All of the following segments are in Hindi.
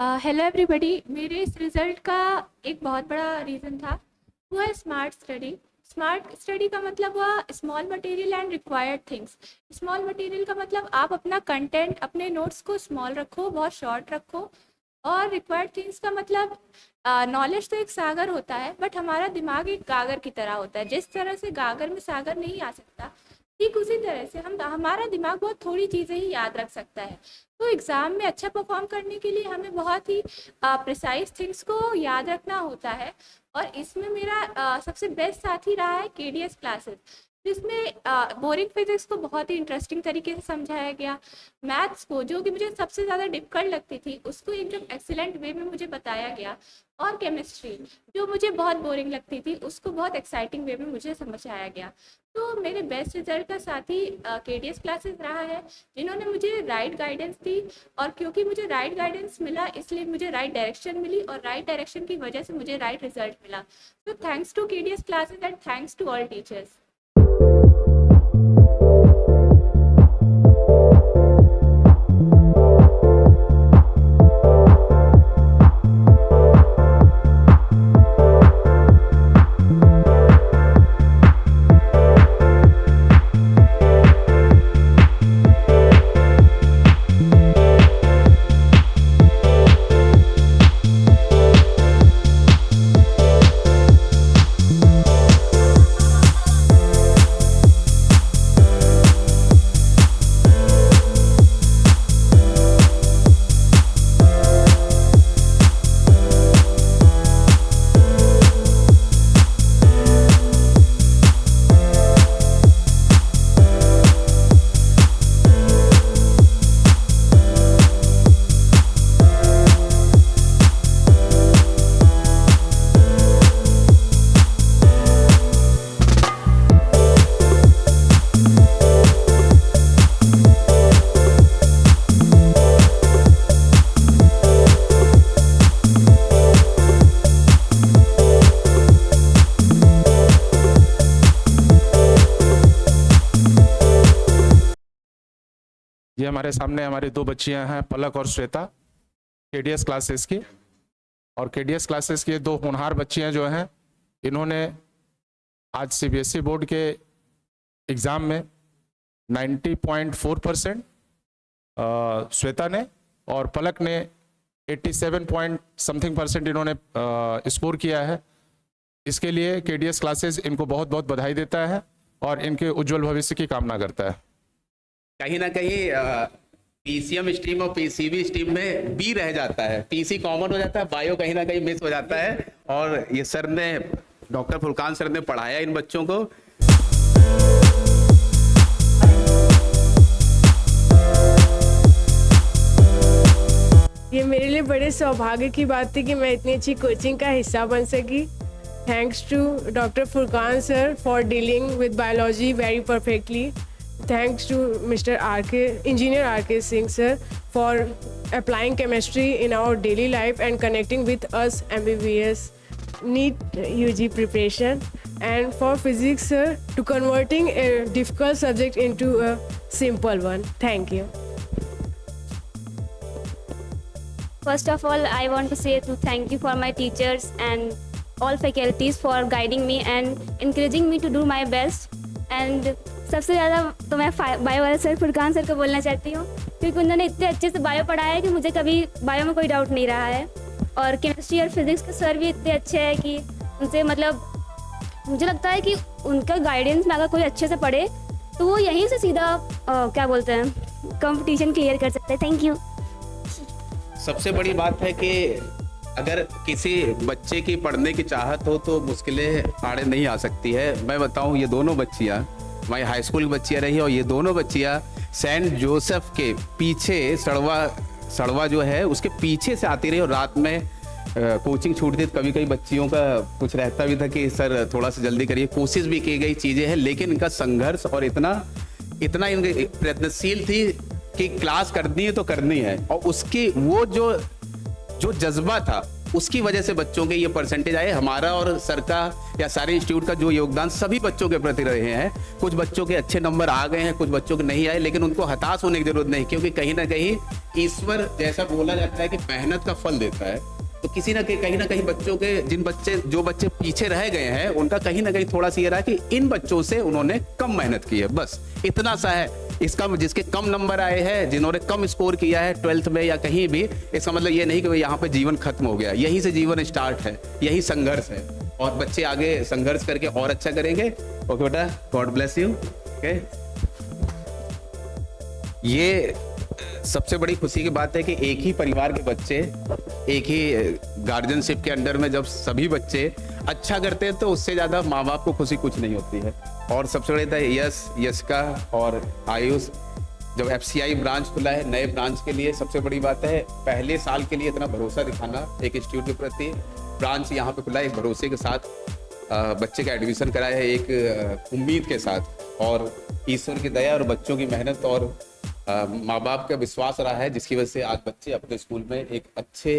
Hello everybody. मेरे इस रिज़ल्ट का एक बहुत बड़ा रीज़न था, वो है स्मार्ट स्टडी। स्मार्ट स्टडी का मतलब हुआ small material and required things. Small material का मतलब आप अपना कंटेंट, अपने नोट्स को स्मॉल रखो, बहुत शॉर्ट रखो। और रिक्वायर्ड थिंग्स का मतलब नॉलेज तो एक सागर होता है, बट हमारा दिमाग एक गागर की तरह होता है। जिस तरह से गागर में सागर नहीं आ सकता, ठीक उसी तरह से हमारा दिमाग बहुत थोड़ी चीज़ें ही याद रख सकता है। तो एग्ज़ाम में अच्छा परफॉर्म करने के लिए हमें बहुत ही प्रिसाइज थिंग्स को याद रखना होता है। और इसमें मेरा सबसे बेस्ट साथी रहा है केडीएस क्लासेस, जिसमें बोरिंग फिजिक्स को बहुत ही इंटरेस्टिंग तरीके से समझाया गया। मैथ्स को, जो कि मुझे सबसे ज़्यादा डिफिकल्ट लगती थी, उसको एकदम एक्सीलेंट वे में मुझे बताया गया। और केमिस्ट्री, जो मुझे बहुत बोरिंग लगती थी, उसको बहुत एक्साइटिंग वे में मुझे समझाया गया। तो मेरे बेस्ट रिजल्ट का साथी केडीएस क्लासेस रहा है, जिन्होंने मुझे राइट गाइडेंस दी। और क्योंकि मुझे राइट गाइडेंस मिला, इसलिए मुझे राइट डायरेक्शन मिली, और राइट डायरेक्शन की वजह से मुझे राइट रिजल्ट मिला। तो thanks to KDS classes and thanks to all teachers. ये हमारे सामने हमारी दो बच्चियां हैं, पलक और श्वेता, केडीएस क्लासेस की। और केडीएस क्लासेस की दो होनहार बच्चियां जो हैं, इन्होंने आज सीबीएसई बोर्ड के एग्ज़ाम में 90.4% श्वेता ने और पलक ने 87 पॉइंट समथिंग परसेंट इन्होंने स्कोर किया है। इसके लिए केडीएस क्लासेस इनको बहुत बहुत बधाई देता है और इनके उज्जवल भविष्य की कामना करता है। कहीं ना कहीं पीसीएम स्ट्रीम और पीसीबी स्ट्रीम में बी रह जाता है, पीसी कॉमन हो जाता है, बायो कहीं ना कहीं मिस हो जाता है। और ये सर ने, डॉक्टर फुरकान सर ने पढ़ाया इन बच्चों को। ये मेरे लिए बड़े सौभाग्य की बात थी कि मैं इतनी अच्छी कोचिंग का हिस्सा बन सकी। Thanks to doctor Furqan sir for dealing with biology very perfectly. Thanks to Mr. Engineer R.K. Singh sir for applying chemistry in our daily life and connecting with us MBBS NEET UG preparation, and for physics sir to converting a difficult subject into a simple one. Thank you. First of all, I want to say thank you for my teachers and all faculties for guiding me and encouraging me to do my best. And सबसे ज़्यादा तो मैं बायो वाले सर फुरकान सर को बोलना चाहती हूँ, क्योंकि उन्होंने इतने अच्छे से बायो पढ़ाया है कि मुझे कभी बायो में कोई डाउट नहीं रहा है। और केमिस्ट्री और फिज़िक्स के सर भी इतने अच्छे हैं कि उनसे मतलब मुझे लगता है कि उनका गाइडेंस में अगर कोई अच्छे से पढ़े तो वो यहीं से सीधा क्या बोलते हैं, कंपटीशन क्लियर कर सकते हैं। Thank you. सबसे बड़ी बात है कि अगर किसी बच्चे की पढ़ने की चाहत हो तो मुश्किलें आड़े नहीं आ सकती है। मैं बताऊं, ये दोनों बच्चियां हमारी हाई स्कूल की बच्चियां रही, और ये दोनों बच्चियां सेंट जोसेफ के पीछे सड़वा जो है उसके पीछे से आती रही। और रात में कोचिंग छूटती तो कभी कभी बच्चियों का कुछ रहता भी था कि सर थोड़ा सा जल्दी करिए, कोशिश भी की गई चीज़ें हैं, लेकिन इनका संघर्ष और इतना इनके प्रयत्नशील थी कि क्लास करनी है तो करनी है। और उसकी वो जो जज्बा था, उसकी वजह से बच्चों के ये परसेंटेज आए। हमारा और सर का या सारे इंस्टीट्यूट का जो योगदान सभी बच्चों के प्रति रहे हैं। कुछ बच्चों के अच्छे नंबर आ गए हैं, कुछ बच्चों के नहीं आए, लेकिन उनको हताश होने की जरूरत नहीं, क्योंकि कहीं ना कहीं ईश्वर जैसा बोला जाता है कि मेहनत का फल देता है, तो किसी ना कहीं बच्चों के जो बच्चे पीछे रह गए हैं उनका कहीं ना कहीं थोड़ा सा ये रहा कि इन बच्चों से उन्होंने कम मेहनत की है, बस इतना सा है। इसका जिसके कम नंबर आए हैं, जिन्होंने कम स्कोर किया है 12th में या कहीं भी, इसका मतलब ये नहीं कि यहाँ पे जीवन खत्म हो गया, यहीं से जीवन स्टार्ट है, यही संघर्ष है और बच्चे आगे संघर्ष करके और अच्छा करेंगे। ओके बेटा, गॉड ब्लेस यू। ओके, ये सबसे बड़ी खुशी की बात है कि एक ही परिवार के बच्चे, एक ही गार्जियनशिप के अंडर में जब सभी बच्चे अच्छा करते हैं तो उससे ज्यादा माँ बाप को खुशी कुछ नहीं होती है। और सबसे बड़े था यशिका और आयुष, जब FCI ब्रांच खुला है, नए ब्रांच के लिए सबसे बड़ी बात है पहले साल के लिए इतना भरोसा दिखाना एक इंस्टीट्यूट के प्रति। ब्रांच यहाँ पे खुला है एक भरोसे के साथ, बच्चे का एडमिशन कराया है एक उम्मीद के साथ, और ईश्वर की दया और बच्चों की मेहनत और माँ बाप का विश्वास रहा है, जिसकी वजह से आज बच्चे अपने स्कूल में एक अच्छे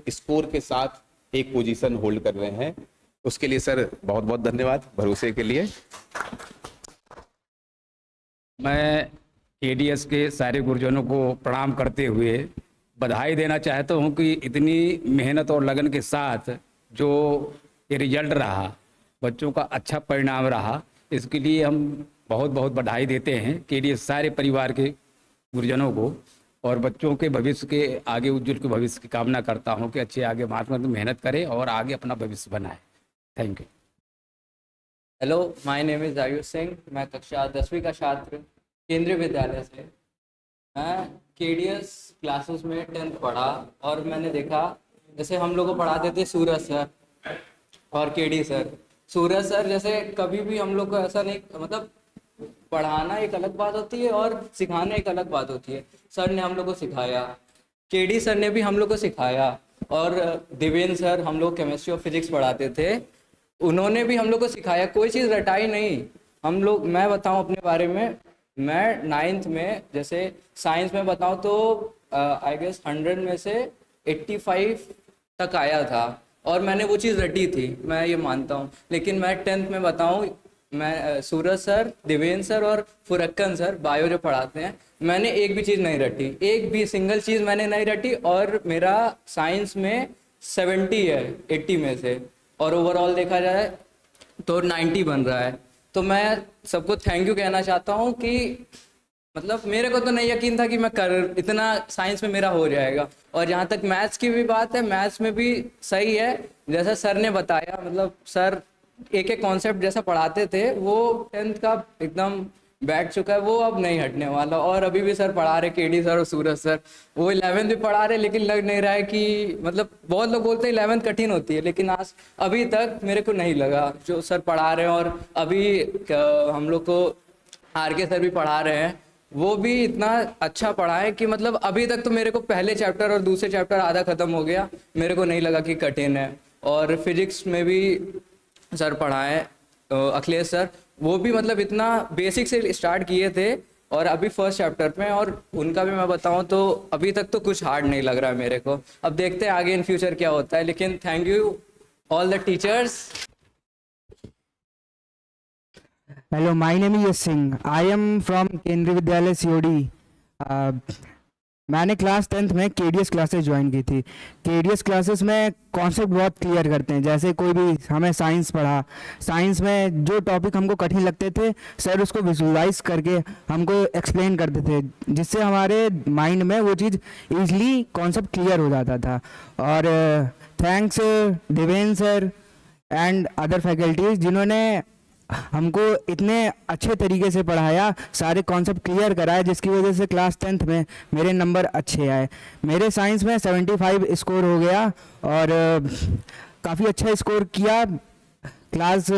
स्कोर के साथ एक पोजीशन होल्ड कर रहे हैं। उसके लिए सर बहुत बहुत धन्यवाद भरोसे के लिए। मैं KDS के सारे गुरुजनों को प्रणाम करते हुए बधाई देना चाहता हूं कि इतनी मेहनत और लगन के साथ जो ये रिजल्ट रहा, बच्चों का अच्छा परिणाम रहा, इसके लिए हम बहुत बहुत बधाई देते हैं KDS सारे परिवार के गुरुजनों को, और बच्चों के भविष्य के आगे उज्जवल के भविष्य की कामना करता हूं कि अच्छे आगे महात्मा में मेहनत करें और आगे अपना भविष्य बनाएं। Thank you. Hello, my name is Ayush Singh. मैं कक्षा 10वीं का छात्र केंद्रीय विद्यालय से। मैं KDS क्लासेस में 10th पढ़ा और मैंने देखा जैसे हम लोग को पढ़ाते थे सूरज सर और KD सर। सूरज सर जैसे कभी भी हम लोग को ऐसा नहीं, मतलब पढ़ाना एक अलग बात होती है और सिखाना एक अलग बात होती है। सर ने हम लोग को सिखाया, KD सर ने भी हम लोग को सिखाया, और देवेंद्र सर हम लोग केमिस्ट्री और फिजिक्स पढ़ाते थे, उन्होंने भी हम लोग को सिखाया। कोई चीज़ रटाई नहीं हम लोग। मैं बताऊं अपने बारे में, मैं 9th में जैसे साइंस में बताऊं तो आई गेस 100 में से 85 तक आया था और मैंने वो चीज़ रटी थी, मैं ये मानता हूँ। लेकिन मैं 10th में बताऊं, मैं सूरज सर, देवेंद्र सर और फुरक्कन सर बायो जो पढ़ाते हैं, मैंने एक भी चीज़ नहीं रटी, एक भी सिंगल चीज़ मैंने नहीं रटी, और मेरा साइंस में 70 है 80 में से, और ओवरऑल देखा जाए तो 90 बन रहा है। तो मैं सबको थैंक यू कहना चाहता हूँ कि मतलब मेरे को तो नहीं यकीन था कि मैं इतना साइंस में मेरा हो जाएगा। और जहाँ तक मैथ्स की भी बात है, मैथ्स में भी सही है जैसा सर ने बताया, मतलब सर एक एक कॉन्सेप्ट जैसा पढ़ाते थे वो 10th का एकदम बैठ चुका है, वो अब नहीं हटने वाला। और अभी भी सर पढ़ा रहे, KD सर और सूरज सर, वो 11th भी पढ़ा रहे, लेकिन लग नहीं रहा है कि, मतलब बहुत लोग बोलते हैं 11th कठिन होती है, लेकिन आज अभी तक मेरे को नहीं लगा जो सर पढ़ा रहे हैं। और अभी हम लोग को RK सर भी पढ़ा रहे हैं, वो भी इतना अच्छा पढ़ाए कि मतलब अभी तक तो मेरे को पहले चैप्टर और दूसरे चैप्टर आधा खत्म हो गया, मेरे को नहीं लगा कि कठिन है। और फिजिक्स में भी सर पढ़ाए, अखिलेश सर, वो भी मतलब इतना बेसिक से स्टार्ट किए थे और अभी फर्स्ट चैप्टर में, और उनका भी मैं बताऊं तो अभी तक तो कुछ हार्ड नहीं लग रहा है मेरे को। अब देखते हैं आगे इन फ्यूचर क्या होता है, लेकिन thank you all the teachers. Hello, my name is Yash Singh. I am from केंद्रीय विद्यालय COD. मैंने क्लास 10th में KDS क्लासेस ज्वाइन की थी। KDS क्लासेस में कॉन्सेप्ट बहुत क्लियर करते हैं। जैसे कोई भी हमें साइंस पढ़ा, साइंस में जो टॉपिक हमको कठिन लगते थे, सर उसको विजुलाइज करके हमको एक्सप्लेन करते थे, जिससे हमारे माइंड में वो चीज़ ईजिली कॉन्सेप्ट क्लियर हो जाता था। और thanks Devendra sir and other faculties जिन्होंने हमको इतने अच्छे तरीके से पढ़ाया, सारे कॉन्सेप्ट क्लियर कराए, जिसकी वजह से क्लास 10th में मेरे नंबर अच्छे आए। मेरे साइंस में 75 स्कोर हो गया और काफ़ी अच्छा स्कोर किया। क्लास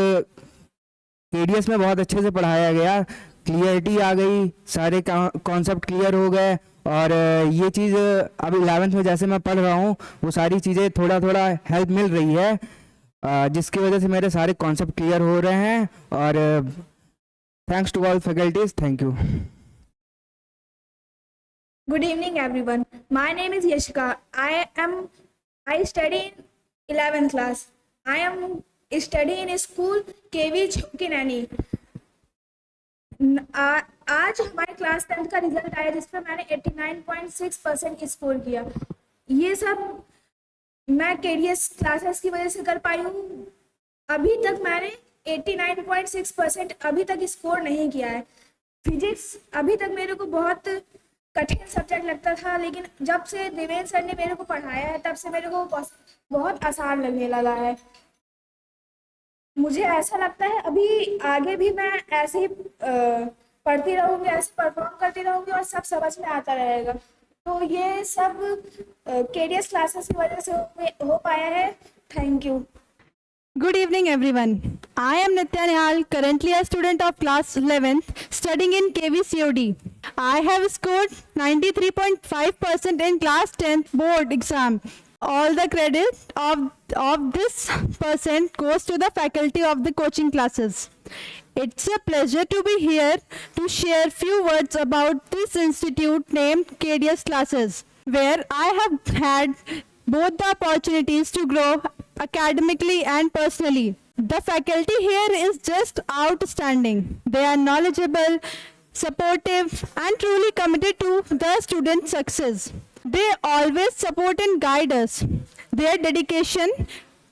KDS में बहुत अच्छे से पढ़ाया गया, क्लियरिटी आ गई, सारे कॉन्सेप्ट क्लियर हो गए। और ये चीज़ अभी 11th में जैसे मैं पढ़ रहा हूँ, वो सारी चीज़ें थोड़ा थोड़ा हेल्प मिल रही है, जिसकी वजह से मेरे सारे कॉन्सेप्ट क्लियर हो रहे हैं। और thanks to all faculties, thank you. Good evening, everyone. My name is Yashika. I study in 11th class. I am studying in school KV Chokinani. आज हमारे क्लास 10th का रिजल्ट आया जिस पर मैंने 89.6% स्कोर किया। ये सब मैं केडीएस क्लासेस की वजह से कर पाई हूँ। अभी तक मैंने 89.6% अभी तक स्कोर नहीं किया है। फिजिक्स अभी तक मेरे को बहुत कठिन सब्जेक्ट लगता था, लेकिन जब से देवेंद्र सर ने मेरे को पढ़ाया है तब से मेरे को बहुत आसान लगने लगा है। मुझे ऐसा लगता है अभी आगे भी मैं ऐसे ही पढ़ती रहूँगी, ऐसे परफॉर्म करती रहूँगी और सब समझ में आता रहेगा। तो ये सब केडीएस क्लासेस की वजह से हो पाया है। Thank you. Good evening everyone. I am Nitya Nihal, currently a student of class 11th studying in KVCOD. I have scored 93.5% in class 10th board exam. All the credit of this percent goes to the faculty of the coaching classes. It's a pleasure to be here to share few words about this institute named KDS Classes, where I have had both the opportunities to grow academically and personally. The faculty here is just outstanding. They are knowledgeable, supportive, and truly committed to the student success. They always support and guide us. Their dedication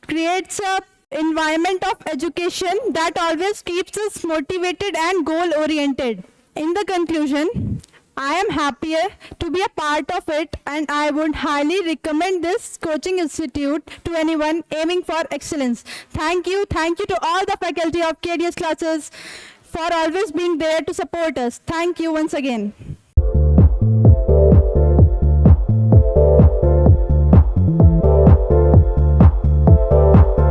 creates a environment of education that always keeps us motivated and goal oriented. In the conclusion, I am happier to be a part of it, and I would highly recommend this coaching institute to anyone aiming for excellence. Thank you to all the faculty of KDS Classes for always being there to support us. Thank you once again.